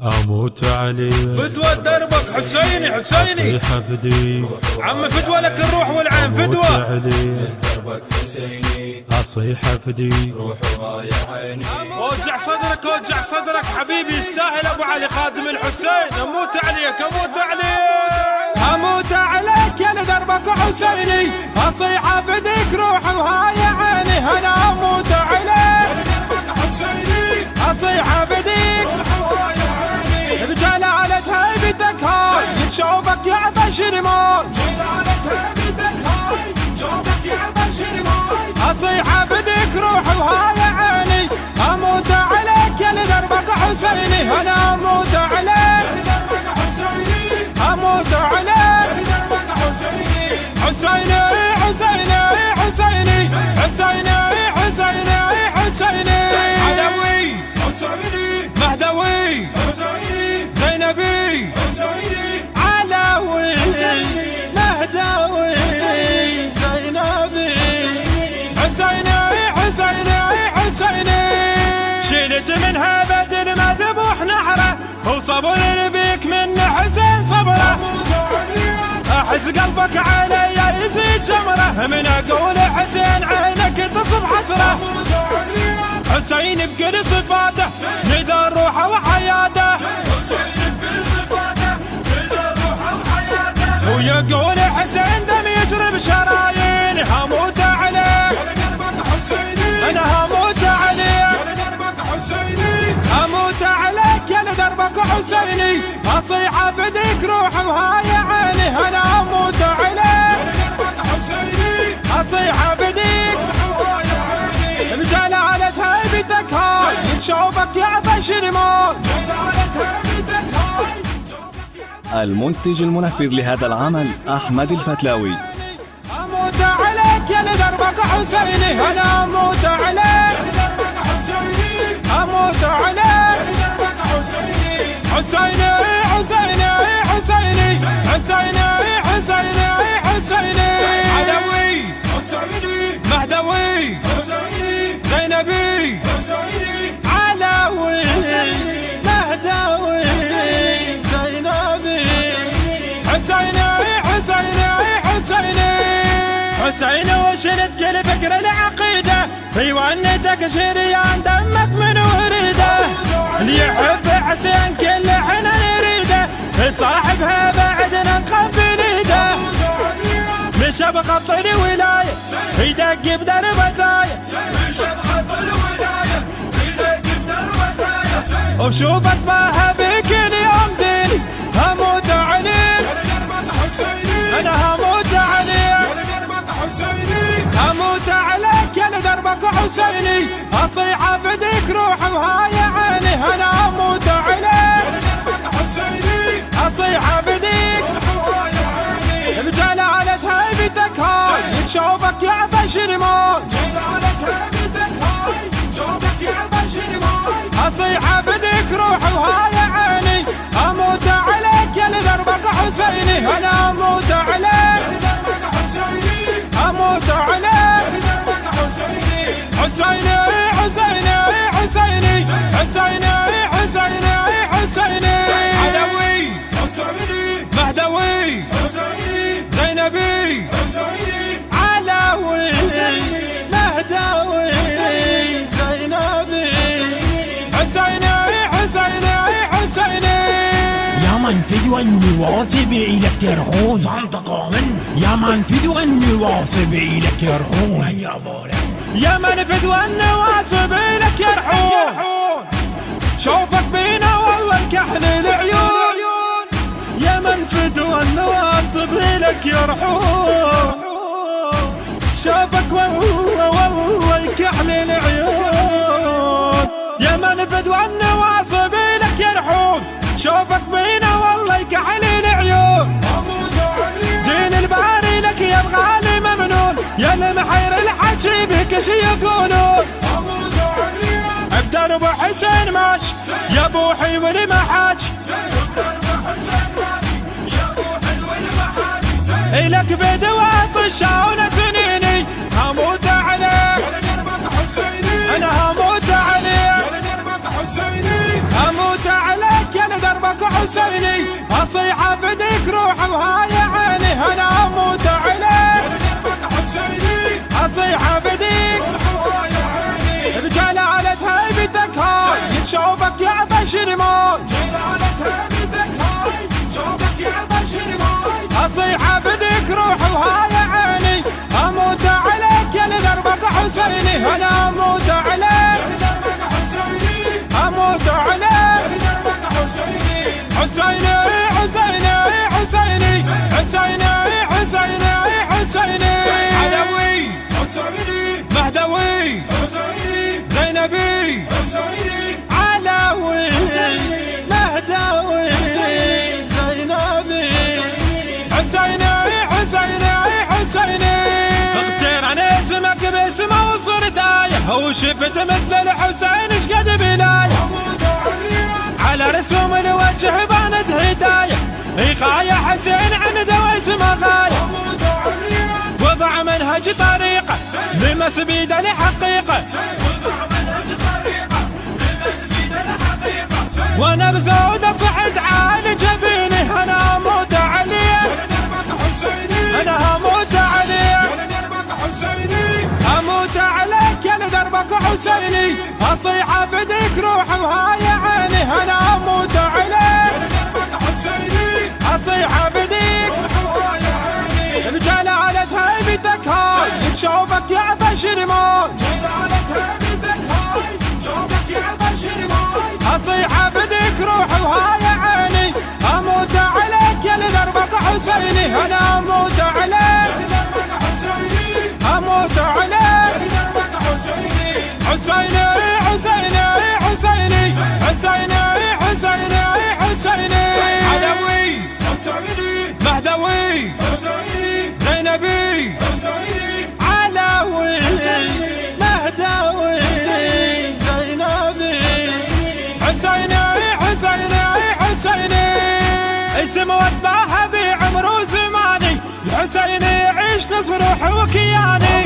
اموت عليك فدوى دربك حسيني حسيني اصيح افديك عم فدوى لك الروح والعين فدوى اموت عليك دربك حسيني اصيح افديك روح ورايا عيني. اوجع صدرك اوجع صدرك حبيبي يستاهل ابو علي خادم الحسين. اموت عليك اموت عليك اموت عليك يا لدربك حسيني اصيح افديك روح وهاي عيني. انا اموت عليك يا دربك حسيني اصيح افديك بجلالة هيبتك هاي شوفك يعطش رمال. جلالة هيبتك هاي شوفك يعطش رمال. اصيح افديك روح وهاي عيني. اموت عليك يا لدربك حسيني. انا اموت عليك يا دربك حسيني اموت عليك يا دربك حسيني حسيني حسيني حسيني حسيني حسيني حسيني علوي حسيني مهدوي حسيني زينبي حسيني علوي مهدوي زينبي حسيني حسيني حسيني. شلت من هبة المذبوح نحره وصبر بيك من حسين صبره. احس قلبك علي يزيد جمره من اقول حسين عينك تصب حسره. حسين بكل صفاته ندى روحه وحياته ويقول حسين دم يجري بشرايين. هموت عليك انا هموت عليك اموت عليك يا لدربك حسيني. اصيح افديك روح وهاي عيني. انا اموت عليك اصيح افديك بجلالة هيبتك هاي شوفك يعطش رمال. المنتج المنفذ لهذا العمل أحمد الفتلاوي. اموت عليك يا لدربك حسيني. انا اموت عليك اموت عليك حسيني حسيني حسيني حسيني حسيني حسيني علوي حسيني مهدوي حسيني زينبي حسيني علوي مهدوي زينبي حسيني حسيني حسيني حسيني. وشلت كل فكر العقيدة في ونتك شريان دمك من وريده. اللي يحب حسين كل حين نريده صاحبها بعدنا نقبل ايده. مش بخط الولاية يدق بدربتاية وشوفك ما بك اليوم ديني. هموت عليك انا هموت عليك هموت عليك يا لدربك حسيني. اصيح افديك روح وهاي عيني. انا اموت عليك اصيح افديك بجلالة هيبتك هاي شوفك يعطش رمال. اصيح افديك روح وهاي عيني. اموت عليك يا لدربك حسيني. انا اموت عليك اموت عليك حسيني حسيني حسيني حسيني حسيني حسيني علوي حسيني مهدوي حسيني زينبي حسيني علوي مهدوي زينبي حسيني حسيني حسيني. يا من فدوى النواصب إلك يرحون صندق من يا من فدوى النواصب إلك يرحون يا مولاي. يا من فدوى النواصب لك يرحون شوفك بينا والله الكحل العيون. يا من فدوى النواصب لك يرحون شوفك والله الكحل العيون. يا من فدوى النواصب لك يرحون شوفك بينا والله الكحل العيون. دين الباري لك يا الغالي ممنون. يا المحير الحكي بك شي يقولون. بدرب حسين ماش يا بوحي والمحاج إلك بدوى طشاون سنيني. هموت عليك انا هموت عليك حسيني اموت عليك يا حسيني اصيح افديك روح وهاي عيني انا اموت عليك اصيح افديك بجلالة هيبتك هاي شوفك يعطش رماي اصيح افديك روح وهاي عيني اموت عليك يا لدربك حسيني انا اموت عليك اموت عليك حسيني حسيني حسيني حسيني حسيني حسيني علوي مهدوي زينبي علوي مهدوي زينبي حسيني حسيني حسيني اغتير عن اسمك باسمه وصورته وشفت مثل الحسين شقد بلايه على رسوم الوجه بانت هدايه إيقاية حسين عنده واسمه غايه وضع منهج طريقه لمس بيد الحقيقه وانا بزود صعد عالي جبيني انا اموت عليه انا اموت عليه اموت عليك يا لدربك حسيني اصيح افديك روح وهاي عيني انا اموت عليك اصيح افديك بجلالة هيبتك هاي شوفك يعطش رماي اصيح افديك روح وهاي عيني اموت عليك يا لدربك حسيني انا اموت عليك اموت عليك حسيني حسيني حسيني حسيني حسيني حسيني علوي مهدوي زينبي علوي مهدوي زينبي حسيني حسيني حسيني اسم واتباها بعمر وزماني الحسيني يعيش نصر روح وكياني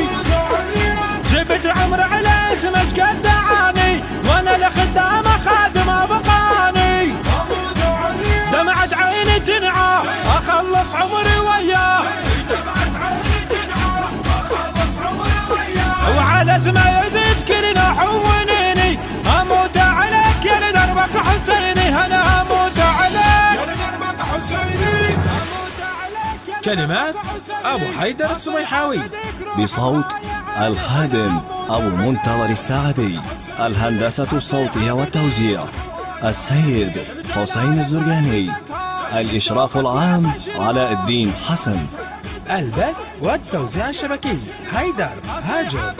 جبت عمر على اسمه شقد دعاني وانا لخدامه خادمه بقاني دمعت عيني تنعى اخلص عمري وياه وعلى اسمه يزيد كلنا حونيني اموت عليك يا لدربك حسيني انا اموت عليك كلمات أبو حيدر الصبيحاوي بصوت الخادم أبو منتظر الساعدي. الهندسة الصوتية والتوزيع السيد حسين الزرقاني. الإشراف العام علاء الدين حسن. البث والتوزيع الشبكي حيدر هاجر.